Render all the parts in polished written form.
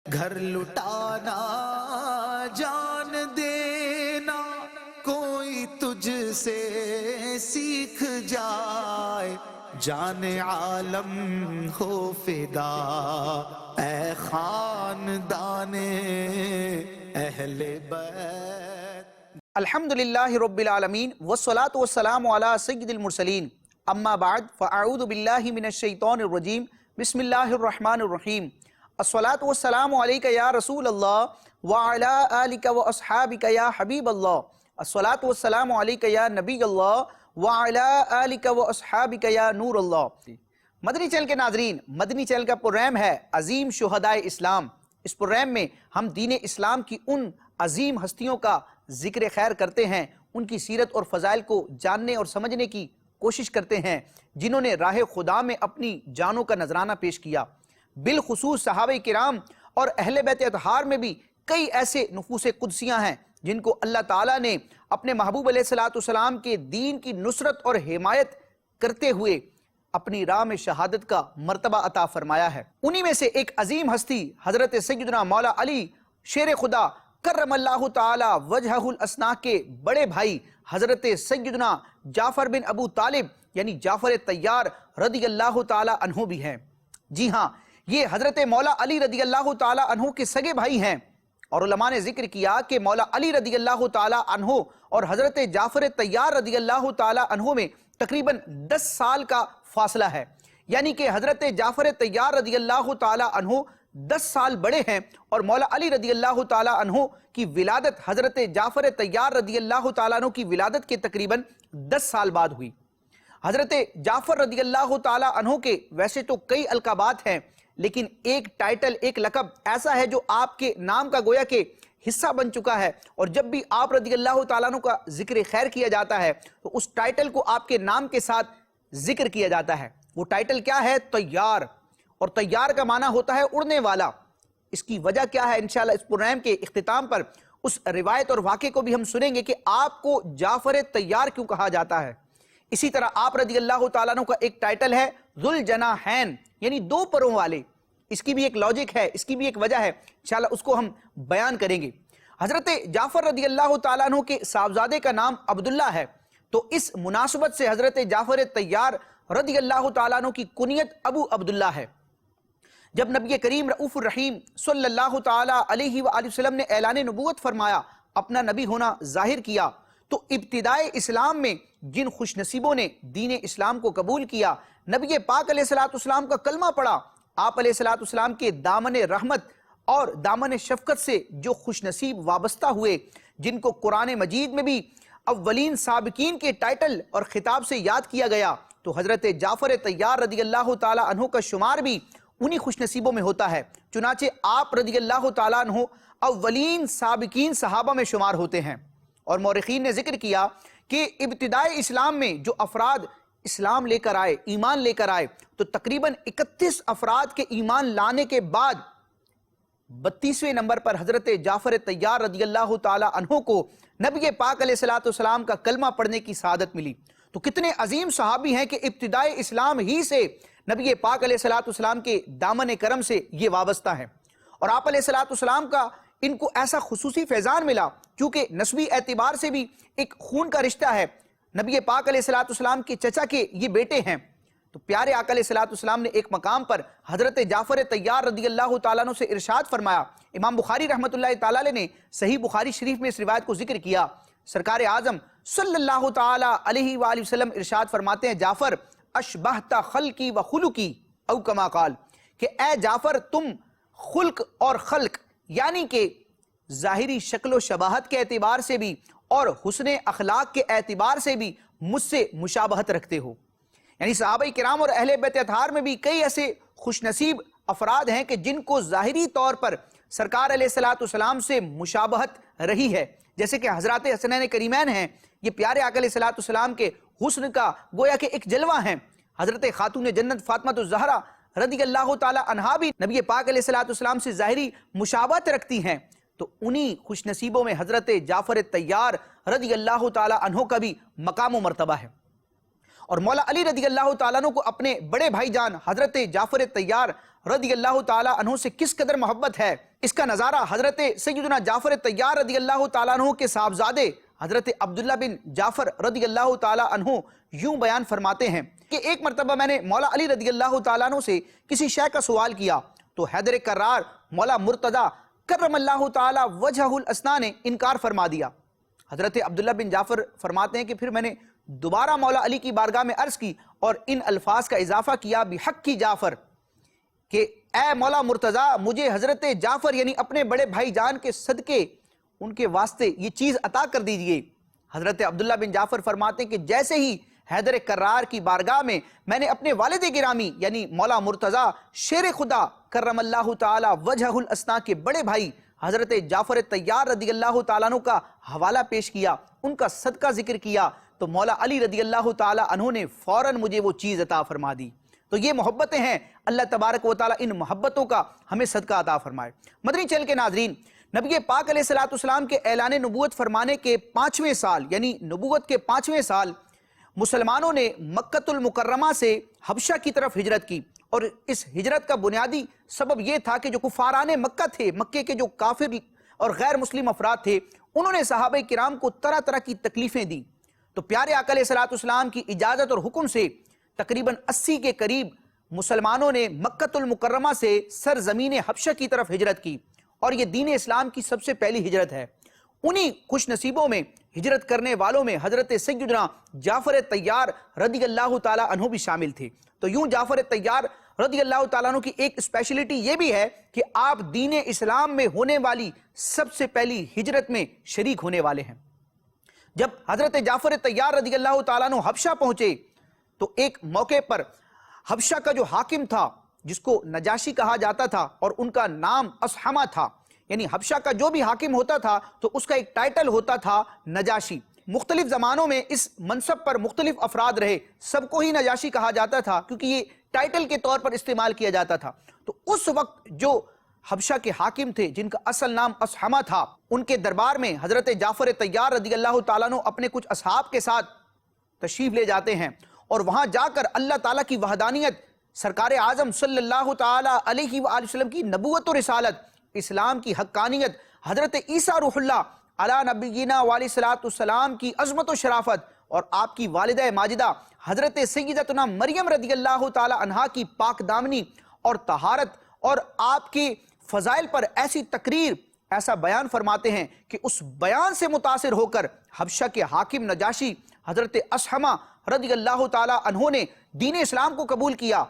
گھر لٹانا جان دینا کوئی تجھ سے سیکھ جائے، جان عالم ہو فدا اے خاندان اہل بیت۔ الحمدللہ رب العالمین والصلاة والسلام علی سید المرسلین، اما بعد فاعوذ باللہ من الشیطان الرجیم، بسم اللہ الرحمن الرحیم۔ الصلاة والسلام علیکہ یا رسول اللہ وعلی آلکہ واصحابکہ یا حبیب اللہ۔ الصلاة والسلام علیکہ یا نبی اللہ وعلی آلکہ واصحابکہ یا نور اللہ۔ مدنی چینل کے ناظرین، مدنی چینل کا پروگرام ہے عظیم شہدائے اسلام۔ اس پروگرام میں ہم دین اسلام کی ان عظیم ہستیوں کا ذکر خیر کرتے ہیں، ان کی سیرت اور فضائل کو جاننے اور سمجھنے کی کوشش کرتے ہیں جنہوں نے راہ خدا میں اپنی جانوں کا نذرانہ پیش کیا۔ بالخصوص صحابہ کرام اور اہل بیت اطہار میں بھی کئی ایسے نفوس قدسیاں ہیں جن کو اللہ تعالیٰ نے اپنے محبوب علیہ السلام کے دین کی نصرت اور حمایت کرتے ہوئے اپنی راہ میں شہادت کا مرتبہ عطا فرمایا ہے۔ انہی میں سے ایک عظیم ہستی حضرت سیدنا مولا علی شیر خدا کرم اللہ تعالی وجہہ الاسنا کے بڑے بھائی حضرت سیدنا جعفر بن ابو طالب یعنی جعفر طیار رضی اللہ تعالی عنہ بھی ہیں۔ جی ہاں، یہ حضرت مولا علی رضی اللہ تعالی عنہ کے سگے بھائی ہیں، اور علماء نے ذکر کیا کہ مولا علی رضی اللہ تعالی عنہ اور حضرت جعفر طیار رضی اللہ تعالی عنہ میں تقریباً 10 سال کا فاصلہ ہے، یعنی کہ حضرت جعفر طیار رضی اللہ تعالی عنہ 10 سال بڑے ہیں، اور مولا علی رضی اللہ تعالی عنہ کی ولادت حضرت جعفر طیار رضی اللہ تعالی عنہ کی ولادت کے تقریباً 10 سال بعد ہوئی۔ حضرت جعفر رضی اللہ تعالی عنہ کے ویسے تو کئی القابات ہیں، لیکن ایک ٹائٹل، ایک لقب ایسا ہے جو آپ کے نام کا گویا کہ حصہ بن چکا ہے، اور جب بھی آپ رضی اللہ تعالیٰ عنہ کا ذکر خیر کیا جاتا ہے تو اس ٹائٹل کو آپ کے نام کے ساتھ ذکر کیا جاتا ہے۔ وہ ٹائٹل کیا ہے؟ طیار، اور طیار کا معنی ہوتا ہے اڑنے والا۔ اس کی وجہ کیا ہے؟ انشاءاللہ اس پروگرام کے اختتام پر اس روایت اور واقعے کو بھی ہم سنیں گے کہ آپ کو جعفر طیار کیوں کہا جاتا ہے۔ اسی طرح آپ رضی اللہ تعالیٰ عنہ کا ایک ٹائٹل ہے ذو الجناحین، یعنی 2 پروں والے۔ اس کی بھی ایک لاجک ہے، اس کی بھی ایک وجہ ہے، انشاءاللہ اس کو ہم بیان کریں گے۔ حضرت جعفر رضی اللہ تعالیٰ عنہ کے صاحبزادے کا نام عبداللہ ہے، تو اس مناسبت سے حضرت جعفر طیار رضی اللہ تعالیٰ عنہ کی کنیت ابو عبداللہ ہے۔ جب نبی کریم رؤوف الرحیم صلی اللہ تعالیٰ علیہ وآلہ وسلم نے اعلان نبوت فرمایا، اپنا نبی ہونا ظاہر کیا، تو ابتدائے اسلام میں جن خوش نصیبوں نے دین اسلام کو قبول کیا، نبی پاک علیہ السلام کا کلمہ پڑھا، آپ علیہ السلام کے دامن رحمت اور دامن شفقت سے جو خوش نصیب وابستہ ہوئے، جن کو قرآن مجید میں بھی اولین سابقین کے ٹائٹل اور خطاب سے یاد کیا گیا، تو حضرت جعفر طیار رضی اللہ تعالی عنہ کا شمار بھی انہی خوش نصیبوں میں ہوتا ہے۔ چنانچہ آپ رضی اللہ تعالی عنہ اولین سابقین صحابہ میں شمار ہوتے ہیں۔ اور مورخین نے ذکر کیا کہ ابتدائی اسلام میں جو افراد اسلام لے کر آئے، ایمان لے کر آئے، تو تقریباً 31 افراد کے ایمان لانے کے بعد 32ویں نمبر پر حضرت جعفر طیار رضی اللہ تعالی عنہ کو نبی پاک علیہ السلام کا کلمہ پڑھنے کی سعادت ملی۔ تو کتنے عظیم صحابی ہیں کہ ابتدائی اسلام ہی سے نبی پاک علیہ السلام کے دامن کرم سے یہ وابستہ ہیں، اور آپ علیہ السلام کا ان کو ایسا خصوصی فیضان ملا چونکہ نسبی اعتبار سے بھی ایک خون کا رشتہ ہے، نبی پاک علیہ السلام کے چچا کے یہ بیٹے ہیں۔ تو پیارے آقا علیہ السلام نے ایک مقام پر حضرت جعفر طیار رضی اللہ تعالیٰ عنہ سے ارشاد فرمایا۔ امام بخاری رحمۃ اللہ تعالیٰ علیہ نے صحیح بخاری شریف میں اس روایت کو ذکر کیا۔ سرکار اعظم صلی اللہ تعالیٰ علیہ وآلہ وسلم ارشاد فرماتے ہیں، جعفر اشبہت خلقی و خلقی او کما قال، کہ اے جعفر تم خلق اور خلق یعنی کہ ظاہری شکل و شباہت کے اعتبار سے بھی اور حسن اخلاق کے اعتبار سے بھی مجھ سے مشابہت رکھتے ہو۔ یعنی صحابہ کرام اور اہل بیت اطہار میں بھی کئی ایسے خوش نصیب افراد ہیں کہ جن کو ظاہری طور پر سرکار علیہ السلام سے مشابہت رہی ہے، جیسے کہ حضرات حسنین کریمین ہیں، یہ پیارے آقا علیہ السلام کے حسن کا گویا کہ ایک جلوہ ہیں۔ حضرت خاتون جنت فاطمہ الزہرا رضی اللہ تعالی عنہا بھی نبی پاک علیہ السلام سے ظاہری مشابہت رکھتی ہیں، تو انہی خوش نصیبوں میں حضرت جعفر طیار رضی اللہ تعالی عنہ کا بھی مقام و مرتبہ ہے۔ اور مولا علی رضی اللہ تعالیٰ عنہ کو اپنے بڑے بھائی جان حضرت جعفر طیار رضی اللہ تعالیٰ عنہ سے کس قدر محبت ہے، اس کا نظارہ حضرت سیدنا جعفر طیار رضی اللہ تعالیٰ عنہ کے صاحبزادے حضرت عبداللہ بن جعفر رضی اللہ تعالیٰ عنہ یوں بیان فرماتے ہیں کہ ایک مرتبہ میں نے مولا علی رضی اللہ تعالیٰ عنہ سے کسی شے کا سوال کیا تو حیدر کرار مولا مرتضی کرم اللہ تعالیٰ وجہہ الاسنا نے انکار فرما دیا۔ حضرت عبداللہ بن جعفر فرماتے ہیں کہ پھر میں نے دوبارہ مولا علی کی بارگاہ میں عرض کی اور ان الفاظ کا اضافہ کیا بحق کی جعفر کہ اے مولا مرتضی مجھے حضرت جعفر یعنی اپنے بڑے بھائی جان کے صدقے ان کے واسطے یہ چیز عطا کر دیجئے۔ حضرت عبداللہ بن جعفر فرماتے ہیں کہ جیسے ہی حیدر کرار کی بارگاہ میں میں نے اپنے والد گرامی یعنی مولا مرتضی شیر خدا کرم اللہ تعالی وجہہ الاسنا کے بڑے بھائی حضرت جعفر طیار رضی اللہ تعالیٰ عنہ کا حوالہ پیش کیا، ان کا صدقہ ذکر کیا، تو مولا علی رضی اللہ تعالیٰ عنہ نے فوراً مجھے وہ چیز عطا فرما دی۔ تو یہ محبتیں ہیں، اللہ تبارک و تعالیٰ ان محبتوں کا ہمیں صدقہ عطا فرمائے۔ مدنی چینل کے ناظرین، نبی پاک علیہ السلام کے اعلان نبوت فرمانے کے 5ویں سال یعنی نبوت کے 5ویں سال مسلمانوں نے مکۃ المکرمہ سے حبشہ کی طرف ہجرت کی، اور اس ہجرت کا بنیادی سبب یہ تھا کہ جو کفاران مکہ تھے، مکے کے جو کافر اور غیر مسلم افراد تھے، انہوں نے صحابہ کرام کو طرح طرح کی تکلیفیں دی، تو پیارے آقا علیہ السلام کی اجازت اور حکم سے تقریباً 80 کے قریب مسلمانوں نے مکۃ المکرمہ سے سرزمین حبشہ کی طرف ہجرت کی، اور یہ دین اسلام کی سب سے پہلی ہجرت ہے۔ انہی خوش نصیبوں میں ہجرت کرنے والوں میں حضرت سیدنا جعفر طیار رضی اللہ تعالیٰ عنہ بھی شامل تھے۔ تو یوں جعفر طیار رضی اللہ تعالیٰ عنہ کی ایک اسپیشلٹی یہ بھی ہے کہ آپ دین اسلام میں ہونے والی سب سے پہلی ہجرت میں شریک ہونے والے ہیں۔ جب حضرت جعفر طیار رضی اللہ تعالیٰ عنہ حبشہ پہنچے تو ایک موقع پر حبشہ کا جو حاکم تھا جس کو نجاشی کہا جاتا تھا اور ان کا نام اصحمہ تھا، یعنی حبشہ کا جو بھی حاکم ہوتا تھا تو اس کا ایک ٹائٹل ہوتا تھا نجاشی۔ مختلف زمانوں میں اس منصب پر مختلف افراد رہے، سب کو ہی نجاشی کہا جاتا تھا کیونکہ یہ ٹائٹل کے طور پر استعمال کیا جاتا تھا۔ تو اس وقت جو حبشہ کے حاکم تھے جن کا اصل نام اصحمہ تھا، ان کے دربار میں حضرت جعفر طیار رضی اللہ تعالیٰ عنہ اپنے کچھ اصحاب کے ساتھ تشریف لے جاتے ہیں، اور وہاں جا کر اللہ تعالیٰ کی وحدانیت، سرکار اعظم صلی اللہ تعالیٰ علیہ وآلہ وسلم کی نبوت و رسالت، اسلام کی حقانیت، حضرت عیسیٰ روح اللہ علی نبینا وعلیہ السلام کی عظمت و شرافت، اور آپ کی والدہ ماجدہ حضرت سیدتنا مریم رضی اللہ تعالی عنہا کی پاک دامنی اور طہارت اور آپ کی فضائل پر ایسی تقریر، ایسا بیان فرماتے ہیں کہ اس بیان سے متاثر ہو کر حبشہ کے حاکم نجاشی حضرت اصحمہ رضی اللہ تعالی عنہ نے دین اسلام کو قبول کیا،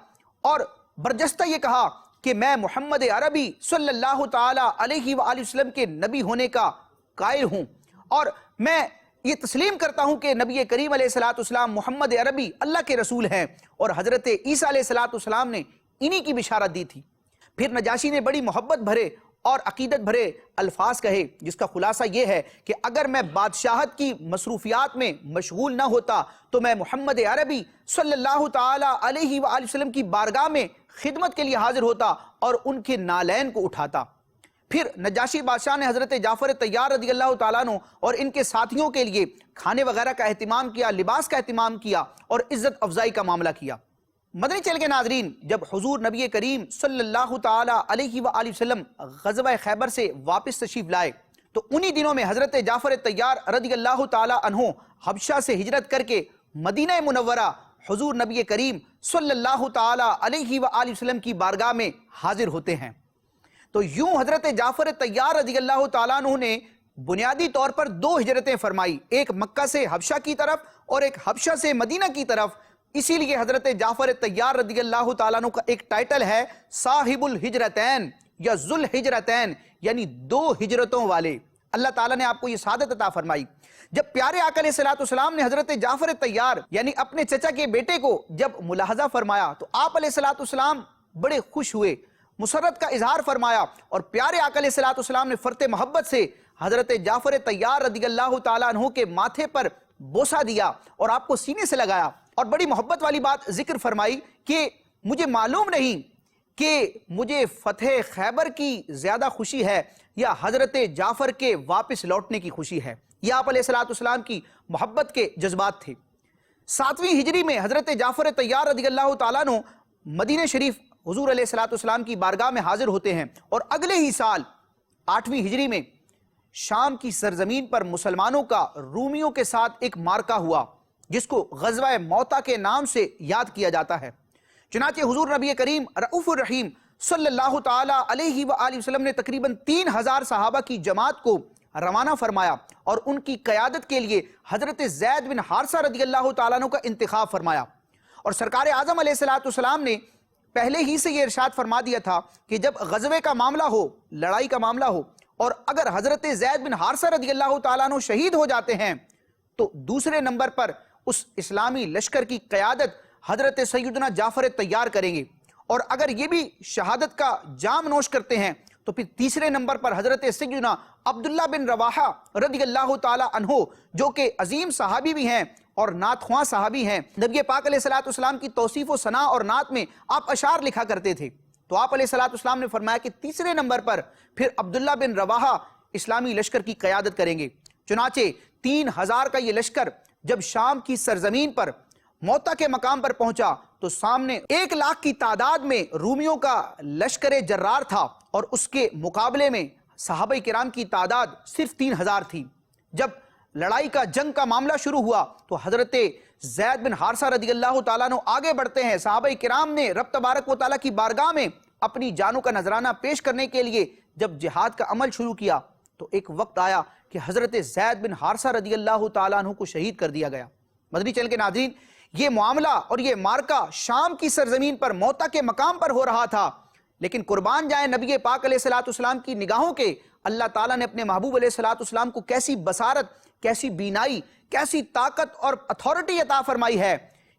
اور برجستہ یہ کہا کہ میں محمد عربی صلی اللہ تعالی علیہ وآلہ وسلم کے نبی ہونے کا قائل ہوں، اور میں یہ تسلیم کرتا ہوں کہ نبی کریم علیہ السلام محمد عربی اللہ کے رسول ہیں، اور حضرت عیسیٰ علیہ السلام نے انہی کی بشارت دی تھی۔ پھر نجاشی نے بڑی محبت بھرے اور عقیدت بھرے الفاظ کہے، جس کا خلاصہ یہ ہے کہ اگر میں بادشاہت کی مصروفیات میں مشغول نہ ہوتا تو میں محمد عربی صلی اللہ تعالی علیہ وآلہ وسلم کی بارگاہ میں خدمت کے لیے حاضر ہوتا اور ان کے نالین کو اٹھاتا۔ پھر نجاشی بادشاہ نے حضرت جعفر طیار رضی اللہ تعالیٰ عنہ اور ان کے ساتھیوں کے لیے کھانے وغیرہ کا اہتمام کیا، لباس کا اہتمام کیا اور عزت افزائی کا معاملہ کیا۔ مدنی چینل کے ناظرین، جب حضور نبی کریم صلی اللہ تعالی علیہ وآلہ وسلم غزوہ خیبر سے واپس تشریف لائے تو انہی دنوں میں حضرت جعفر طیار رضی اللہ تعالی عنہ حبشہ سے ہجرت کر کے مدینہ منورہ حضور نبی کریم صلی اللہ تعالی علیہ وآلہ وسلم کی بارگاہ میں حاضر ہوتے ہیں۔ تو یوں حضرت جعفر طیار رضی اللہ تعالیٰ عنہ نے بنیادی طور پر 2 ہجرتیں فرمائی، ایک مکہ سے حبشہ کی طرف اور ایک حبشہ سے مدینہ کی طرف۔ اسی لیے حضرت جعفر طیار رضی اللہ تعالیٰ عنہ کا ایک ٹائٹل ہے صاحب الہجرتین یا ذو الہجرتین، یعنی 2 ہجرتوں والے۔ اللہ تعالیٰ نے آپ کو یہ سعادت عطا فرمائی۔ جب پیارے آقا علیہ السلام نے حضرت جعفر طیار یعنی اپنے چچا کے بیٹے کو جب ملاحظہ فرمایا تو آپ علیہ السلام بڑے خوش ہوئے، مسرت کا اظہار فرمایا، اور پیارے آقا علیہ السلام نے فرط محبت سے حضرت جعفر طیار رضی اللہ تعالیٰ عنہ کے ماتھے پر بوسہ دیا اور آپ کو سینے سے لگایا، اور بڑی محبت والی بات ذکر فرمائی کہ مجھے معلوم نہیں کہ مجھے فتح خیبر کی زیادہ خوشی ہے یا حضرت جعفر کے واپس لوٹنے کی خوشی ہے۔ یہ آپ علیہ السلام کی محبت کے جذبات تھے۔ 7ویں ہجری میں حضرت جعفر طیار رضی اللہ تعالیٰ عنہ مدینہ شریف حضور علیہ السلام کی بارگاہ میں حاضر ہوتے ہیں، اور اگلے ہی سال 8ویں ہجری میں شام کی سرزمین پر مسلمانوں کا رومیوں کے ساتھ ایک مارکہ ہوا جس کو غزوہ موتا کے نام سے یاد کیا جاتا ہے۔ چنانچہ حضور نبی کریم رؤوف الرحیم صلی اللہ تعالی علیہ وآلہ وسلم نے تقریباً 3000 صحابہ کی جماعت کو روانہ فرمایا اور ان کی قیادت کے لیے حضرت زید بن حارثہ رضی اللہ تعالیٰ عنہ کا انتخاب فرمایا، اور سرکار اعظم علیہ السلام نے پہلے ہی سے یہ ارشاد فرما دیا تھا کہ جب غزوے کا معاملہ ہو، لڑائی کا معاملہ ہو، اور اگر حضرت زید بن حارثہ رضی اللہ تعالیٰ عنہ شہید ہو جاتے ہیں تو دوسرے نمبر پر اس اسلامی لشکر کی قیادت حضرت سیدنا جعفر طیار کریں گے، اور اگر یہ بھی شہادت کا جام نوش کرتے ہیں تو پھر تیسرے نمبر پر حضرت سیدنا عبداللہ بن رواحہ رضی اللہ تعالی عنہ، جو کہ عظیم صحابی بھی ہیں اور نعت خواں صحابی ہیں۔ نبی پاک علیہ السلام کی توصیف و ثناء اور نعت میں آپ اشعار لکھا کرتے تھے، تو آپ علیہ السلام نے فرمایا کہ تیسرے نمبر پر پھر عبداللہ بن رواحہ اسلامی لشکر کی قیادت کریں گے۔ چنانچہ 3000 کا یہ لشکر جب شام کی سرزمین پر موتا کے مقام پر پہنچا تو سامنے 1 لاکھ کی تعداد میں رومیوں کا لشکر جرار تھا، اور اس کے مقابلے میں صحابہ کرام کی تعداد صرف 3000 تھی۔ جب لڑائی کا جنگ کا معاملہ شروع ہوا تو حضرت زید بن حارثہ رضی اللہ تعالیٰ عنہ آگے بڑھتے ہیں۔ صحابہ کرام نے رب تبارک و تعالیٰ کی بارگاہ میں اپنی جانوں کا نذرانہ پیش کرنے کے لیے جب جہاد کا عمل شروع کیا تو ایک وقت آیا کہ حضرت زید بن حارثہ رضی اللہ تعالیٰ عنہ کو شہید کر دیا گیا۔ مدنی چینل کے ناظرین، یہ معاملہ اور یہ مارکہ شام کی سرزمین پر موتا کے مقام پر ہو رہا تھا، لیکن قربان جائیں نبی پاک علیہ السلام کی نگاہوں کے، اللہ تعالیٰ نے اپنے محبوب علیہ السلام کو کیسی بصارت، کیسی بینائی، کیسی طاقت اور اتھارٹی عطا فرمائی ہے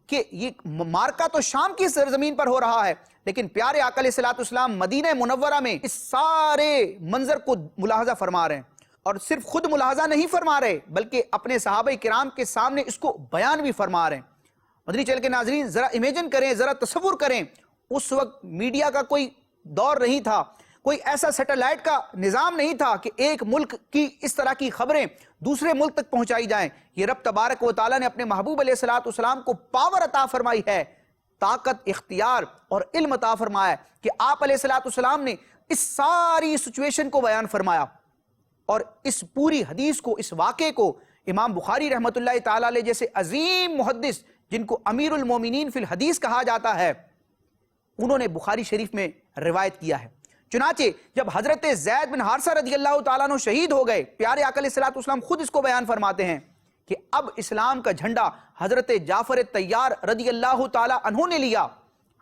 کہ یہ مارکہ تو شام کی سرزمین پر ہو رہا ہے، لیکن پیارے آقا علیہ السلام مدینہ منورہ میں اس سارے منظر کو ملاحظہ فرما رہے ہیں، اور صرف خود ملاحظہ نہیں فرما رہے بلکہ اپنے صحابہ کرام کے سامنے اس کو بیان بھی فرما رہے ہیں۔ مدنی چینل کے ناظرین، ذرا امیجن کریں، ذرا تصور کریں، اس وقت میڈیا کا کوئی دور نہیں تھا، کوئی ایسا سیٹلائٹ کا نظام نہیں تھا کہ ایک ملک کی اس طرح کی خبریں دوسرے ملک تک پہنچائی جائیں۔ یہ رب تبارک و تعالیٰ نے اپنے محبوب علیہ السلام کو پاور عطا فرمائی ہے، طاقت، اختیار اور علم عطا فرمایا ہے کہ آپ علیہ السلام نے اس ساری سچویشن کو بیان فرمایا، اور اس پوری حدیث کو، اس واقعے کو امام بخاری رحمۃ اللہ تعالیٰ علیہ جیسے عظیم محدث جن کو امیر المومنین فی الحدیث کہا جاتا ہے، انہوں نے بخاری شریف میں روایت کیا ہے۔ چنانچہ جب حضرت زید بن حارثہ رضی اللہ تعالیٰ عنہ شہید ہو گئے، پیارے آقا علیہ السلام خود اس کو بیان فرماتے ہیں کہ اب اسلام کا جھنڈا حضرت جعفر طیار رضی اللہ تعالیٰ عنہ نے لیا۔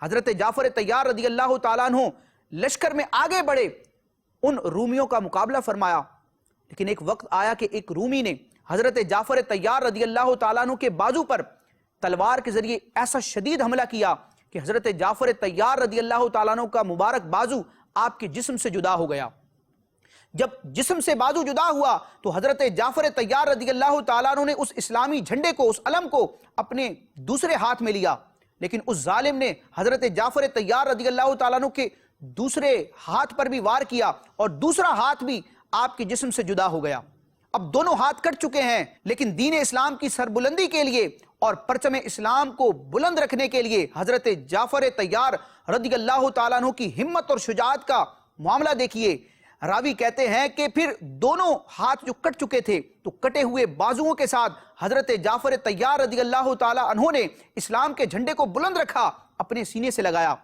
حضرت جعفر طیار رضی اللہ تعالیٰ عنہ لشکر میں آگے بڑھے، ان رومیوں کا مقابلہ فرمایا، لیکن ایک وقت آیا کہ ایک رومی نے حضرت جعفر طیار رضی اللہ تعالیٰ عنہ کے بازو پر تلوار کے ذریعے ایسا شدید حملہ کیا کہ حضرت جعفر طیار رضی اللہ تعالیٰ عنہ کا مبارک بازو آپ کے جسم سے جدا ہو گیا۔ جب جسم سے بازو جدا ہوا تو حضرت جعفر طیار رضی اللہ تعالیٰ عنہ نے اس اسلامی جھنڈے کو، اس علم کو اپنے دوسرے ہاتھ میں لیا، لیکن اس ظالم نے حضرت جعفر طیار رضی اللہ تعالیٰ عنہ کے دوسرے ہاتھ پر بھی وار کیا، اور دوسرا ہاتھ بھی آپ کے جسم سے جدا ہو گیا۔ اب دونوں ہاتھ کٹ چکے ہیں، لیکن دین اسلام کی سربلندی کے لیے اور پرچم اسلام کو بلند رکھنے کے لیے حضرت جعفر طیار رضی اللہ تعالیٰ عنہ کی ہمت اور شجاعت کا معاملہ دیکھیے۔ راوی کہتے ہیں کہ پھر دونوں ہاتھ جو کٹ چکے تھے تو کٹے ہوئے بازوؤں کے ساتھ حضرت جعفر طیار رضی اللہ تعالیٰ عنہ نے اسلام کے جھنڈے کو بلند رکھا، اپنے سینے سے لگایا،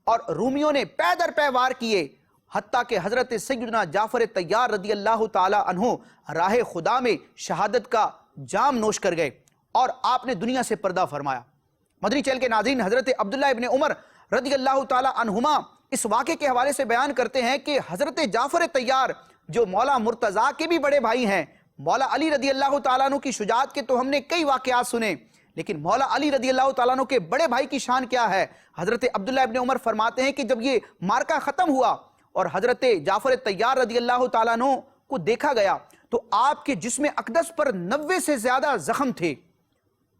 اور رومیوں نے پے در پے وار کیے، حتیٰ کہ حضرت سیدنا جعفر طیار رضی اللہ تعالیٰ عنہ راہ خدا میں شہادت کا جام نوش کر گئے، اور آپ نے دنیا سے پردہ فرمایا۔ مدنی چینل کے ناظرین، حضرت عبداللہ ابن عمر رضی اللہ تعالیٰ عنہما اس واقعے کے حوالے سے بیان کرتے ہیں کہ حضرت جعفر طیار جو مولا مرتضیٰ کے بھی بڑے بھائی ہیں، مولا علی رضی اللہ تعالیٰ عنہ کی شجاعت کے تو ہم نے کئی واقعات سنے، لیکن مولا علی رضی اللہ تعالیٰ عنہ کے بڑے بھائی کی شان کیا ہے؟ حضرت عبداللہ ابن عمر فرماتے ہیں کہ جب یہ مارکہ ختم ہوا اور حضرت جعفر طیار رضی اللہ تعالیٰ عنہ کو دیکھا گیا تو آپ کے جسم اقدس پر 90 سے زیادہ زخم تھے،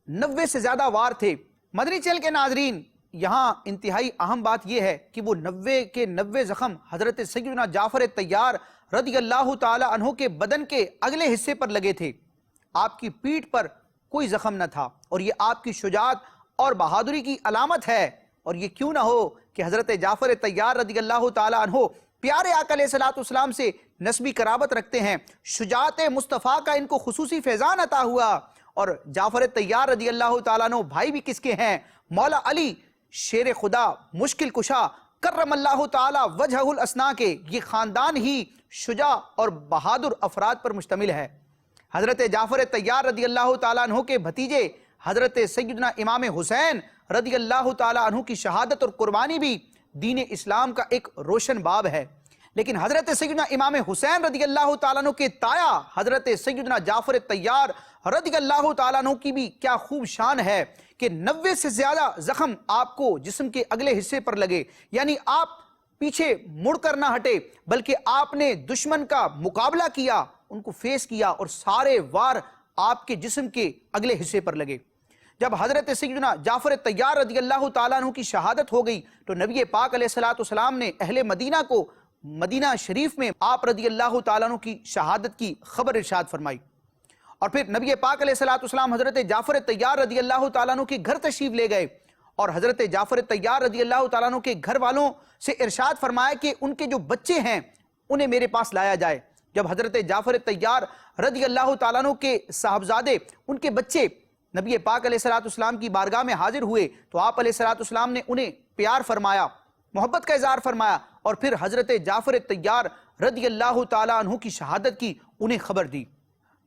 90 سے زیادہ وار تھے۔ مدنی چینل کے ناظرین، یہاں انتہائی اہم بات یہ ہے کہ وہ 90 کے 90 زخم حضرت سیدنا جعفر طیار رضی اللہ تعالی عنہ کے بدن کے اگلے حصے پر لگے تھے، آپ کی پیٹھ پر کوئی زخم نہ تھا، اور یہ آپ کی شجاعت اور بہادری کی علامت ہے۔ اور یہ کیوں نہ ہو کہ حضرت جعفر طیار رضی اللہ تعالی عنہ پیارے آقا علیہ الصلوۃ والسلام سے نسبی قرابت رکھتے ہیں، شجاعت مصطفیٰ کا ان کو خصوصی فیضان عطا ہوا، اور جعفر طیار رضی اللہ تعالیٰ عنہ بھائی بھی کس کے ہیں؟ مولا علی شیر خدا مشکل کشا کرم اللہ تعالی وجہہ الاسنا کے یہ خاندان ہی شجاع اور بہادر افراد پر مشتمل ہے۔ حضرت جعفر طیار رضی اللہ تعالیٰ عنہ کے بھتیجے حضرت سیدنا امام حسین رضی اللہ تعالیٰ عنہ کی شہادت اور قربانی بھی دین اسلام کا ایک روشن باب ہے، لیکن حضرت سیدنا امام حسین رضی اللہ تعالیٰ عنہ کے تایا حضرت سیدنا جعفر طیار رضی اللہ تعالیٰ عنہ کی بھی کیا خوب شان ہے کہ 90 سے زیادہ زخم آپ کو جسم کے اگلے حصے پر لگے، یعنی آپ پیچھے مڑ کر نہ ہٹے بلکہ آپ نے دشمن کا مقابلہ کیا، ان کو فیس کیا، اور سارے وار آپ کے جسم کے اگلے حصے پر لگے۔ جب حضرت سیدنا جعفر طیار رضی اللہ تعالیٰ عنہ کی شہادت ہو گئی تو نبی پاک علیہ الصلوۃ والسلام نے اہل مدینہ کو مدینہ شریف میں آپ رضی اللہ تعالیٰ عنہ کی شہادت کی خبر ارشاد فرمائی، اور پھر نبی پاک علیہ الصلوۃ والسلام حضرت جعفر طیار رضی اللہ تعالیٰ عنہ کے گھر تشریف لے گئے، اور حضرت جعفر طیار رضی اللہ تعالیٰ عنہ کے گھر والوں سے ارشاد فرمایا کہ ان کے جو بچے ہیں انہیں میرے پاس لایا جائے۔ جب حضرت جعفر طیار رضی اللہ تعالیٰ عنہ کے صاحبزادے ان کے بچے نبی پاک علیہ الصلوۃ والسلام کی بارگاہ میں حاضر ہوئے تو آپ علیہ الصلوۃ والسلام نے انہیں پیار فرمایا، محبت کا اظہار فرمایا، اور پھر حضرت جعفر طیار رضی اللہ تعالیٰ عنہ کی شہادت کی انہیں خبر دی۔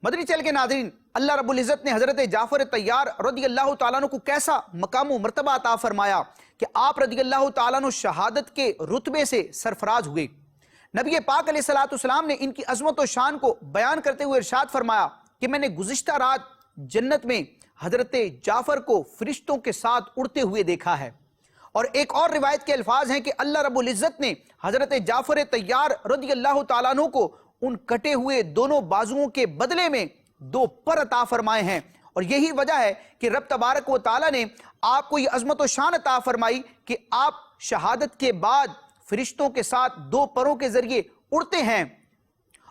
مدنی چینل کے ناظرین، اللہ رب العزت نے حضرت جعفر طیار رضی اللہ تعالیٰ عنہ کو کیسا مقام و مرتبہ عطا فرمایا کہ آپ رضی اللہ تعالیٰ عنہ شہادت کے رتبے سے سرفراز ہوئے۔ نبی پاک علیہ الصلوۃ والسلام نے ان کی عظمت و شان کو بیان کرتے ہوئے ارشاد فرمایا کہ میں نے گزشتہ رات جنت میں حضرت جعفر کو فرشتوں کے ساتھ اڑتے ہوئے دیکھا ہے، اور ایک اور روایت کے الفاظ ہیں کہ اللہ رب العزت نے حضرت جعفر طیار رضی اللہ تعالیٰ عنہ کو ان کٹے ہوئے دونوں بازوؤں کے بدلے میں 2 پر عطا فرمائے ہیں، اور یہی وجہ ہے کہ رب تبارک و تعالیٰ نے آپ کو یہ عظمت و شان عطا فرمائی کہ آپ شہادت کے بعد فرشتوں کے ساتھ 2 پروں کے ذریعے اڑتے ہیں،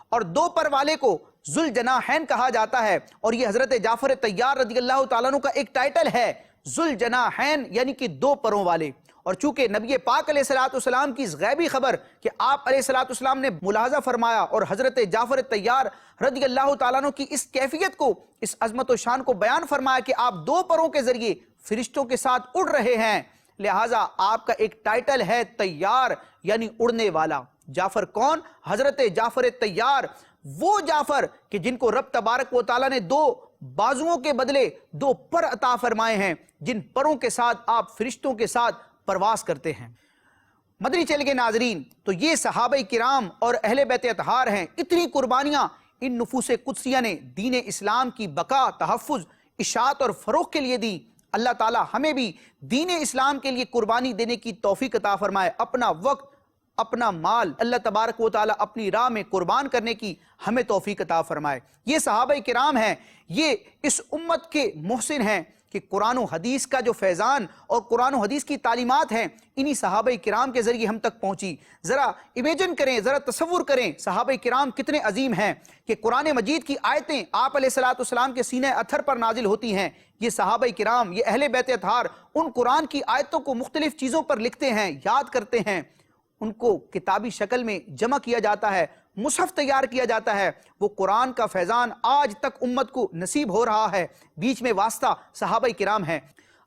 اور 2 پر والے کو ذوالجناحین کہا جاتا ہے، اور یہ حضرت جعفر طیار رضی اللہ تعالیٰ عنہ کا ایک ٹائٹل ہے، ذوالجناحین یعنی کہ 2 پروں والے۔ اور چونکہ نبی پاک علیہ الصلوۃ والسلام کی اس غیبی خبر کہ آپ علیہ الصلوۃ والسلام نے ملاحظہ فرمایا اور حضرت جعفر طیار رضی اللہ تعالیٰ عنہ کی اس کیفیت کو، اس عظمت و شان کو بیان فرمایا کہ آپ 2 پروں کے ذریعے فرشتوں کے ساتھ اڑ رہے ہیں، لہٰذا آپ کا ایک ٹائٹل ہے طیار یعنی اڑنے والا۔ جعفر کون؟ حضرت جعفر طیار، وہ جعفر کہ جن کو رب تبارک و تعالیٰ نے 2 بازوؤں کے بدلے 2 پر عطا فرمائے ہیں، جن پروں کے ساتھ آپ فرشتوں کے ساتھ پرواز کرتے ہیں۔ مدنی چینل کے ناظرین، تو یہ صحابہ کرام اور اہل بیت اطہار ہیں، اتنی قربانیاں ان نفوس قدسیہ نے دین اسلام کی بقا، تحفظ، اشاعت اور فروغ کے لیے دی۔ اللہ تعالی ہمیں بھی دین اسلام کے لیے قربانی دینے کی توفیق عطا فرمائے، اپنا وقت، اپنا مال اللہ تبارک و تعالی اپنی راہ میں قربان کرنے کی ہمیں توفیق عطا فرمائے۔ یہ صحابہ کرام ہیں، یہ اس امت کے محسن ہیں کہ قرآن و حدیث کا جو فیضان اور قرآن و حدیث کی تعلیمات ہیں انہی صحابہ کرام کے ذریعے ہم تک پہنچی۔ ذرا امیجن کریں، ذرا تصور کریں صحابہ کرام کتنے عظیم ہیں کہ قرآن مجید کی آیتیں آپ علیہ الصلوۃ والسلام کے سینہ اطہر پر نازل ہوتی ہیں۔ یہ صحابہ کرام، یہ اہل بیت اطہار ان قرآن کی آیتوں کو مختلف چیزوں پر لکھتے ہیں، یاد کرتے ہیں، ان کو کتابی شکل میں جمع کیا جاتا ہے، مصحف تیار کیا جاتا ہے۔ وہ قرآن کا فیضان آج تک امت کو نصیب ہو رہا ہے، بیچ میں واسطہ صحابہ کرام ہیں۔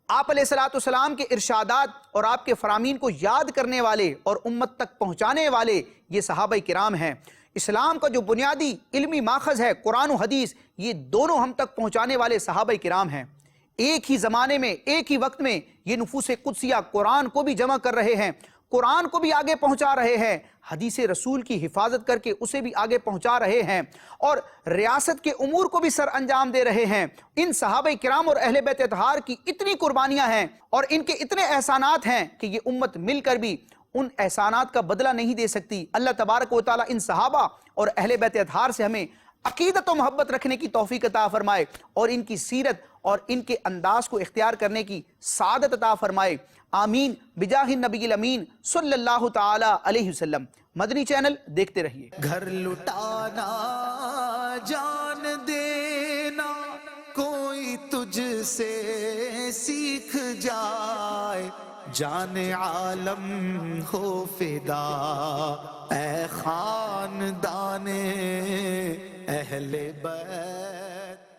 آپ علیہ الصلوۃ والسلام کے ارشادات اور آپ کے فرامین کو یاد کرنے والے اور امت تک پہنچانے والے یہ صحابہ کرام ہیں۔ اسلام کا جو بنیادی علمی ماخذ ہے قرآن و حدیث، یہ دونوں ہم تک پہنچانے والے صحابہ کرام ہیں۔ ایک ہی زمانے میں، ایک ہی وقت میں یہ نفوس قدسیہ قرآن کو بھی جمع کر رہے ہیں، قرآن کو بھی آگے پہنچا رہے ہیں، حدیث رسول کی حفاظت کر کے اسے بھی آگے پہنچا رہے ہیں، اور ریاست کے امور کو بھی سر انجام دے رہے ہیں۔ ان صحابہ کرام اور اہل بیت اطہار کی اتنی قربانیاں ہیں اور ان کے اتنے احسانات ہیں کہ یہ امت مل کر بھی ان احسانات کا بدلہ نہیں دے سکتی۔ اللہ تبارک و تعالیٰ ان صحابہ اور اہل بیت اطہار سے ہمیں عقیدت و محبت رکھنے کی توفیق عطا فرمائے اور ان کی سیرت اور ان کے انداز کو اختیار کرنے کی سعادت عطا فرمائے، آمین بجاہ النبی الامین صلی اللہ تعالی علیہ وسلم۔ مدنی چینل دیکھتے رہیے۔ گھر لٹانا، جان دینا، کوئی تجھ سے سیکھ جائے، جان عالم ہو فدا، اے خاندان اہل بیت